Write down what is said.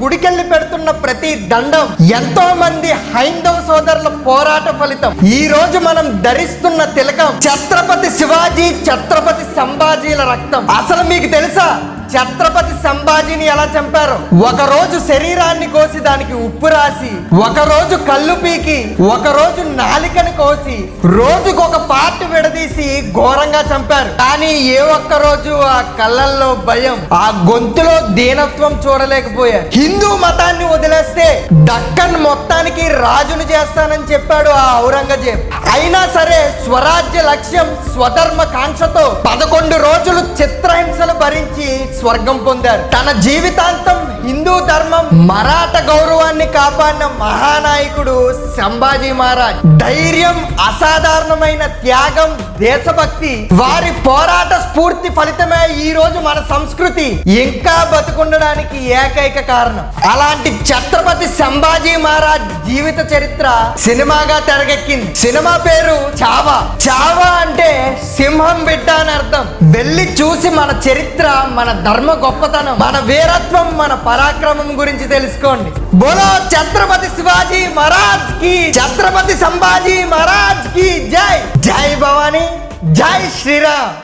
గుడికెళ్ళి పెడుతున్న ప్రతి దండం ఎంతో మంది హైందవ సోదరుల పోరాట ఫలితం. ఈ రోజు మనం ధరిస్తున్న తిలకం ఛత్రపతి శివాజీ, ఛత్రపతి సంభాజీల రక్తం. అసలు మీకు తెలుసా ఛత్రపతి సంభాజీని ఎలా చంపారు? ఒకరోజు శరీరాన్ని కోసి దానికి ఉప్పు రాసి, ఒకరోజు కళ్ళు పీకి, ఒకరోజు నాలికని కోసి, రోజుకొక పార్ట్ విడదీసి ఘోరంగా చంపారు. కానీ ఏ ఒక్క రోజు ఆ కళ్ళల్లో భయం, ఆ గొంతులో దీనత్వం చూడలేకపోయారు. హిందూ మతాన్ని వదిలేస్తే దక్కన్ మొత్తానికి రాజును చేస్తానని చెప్పాడు ఆ ఔరంగజేబ్. అయినా సరే స్వరాజ్య లక్ష్యం, స్వధర్మ కాంక్షతో 11 రోజులు చిత్రహింసలు భరించి స్వర్గం పొందారు. తన జీవితాంతం హిందూ ధర్మం, మరాఠా గౌరవాన్ని కాపాడిన మహానాయకుడు సంభాజీ మహారాజ్. ధైర్యం, అసాధారణమైన త్యాగం, దేశభక్తి, వారి పోరాట స్ఫూర్తి ఫలితమే ఈ రోజు మన సంస్కృతి ఇంకా బతుకుండడానికి ఏకైక కారణం. అలాంటి ఛత్రపతి సంభాజీ మహారాజ్ జీవిత చరిత్ర సినిమాగా తెరకెక్కింది. సినిమా పేరు చావా. చావా అంటే సింహం బిడ్డ అని అర్థం. వెళ్ళి చూసి మన చరిత్ర, మన ధర్మ గొప్పతనం, మన వీరత్వం, మన పరాక్రమం గురించి తెలుసుకోండి. బోలో ఛత్రపతి శివాజీ మహారాజ్ కి, ఛత్రపతి సంభాజీ మహారాజ్ కి జై. జై భవానీ, జై శ్రీరామ్.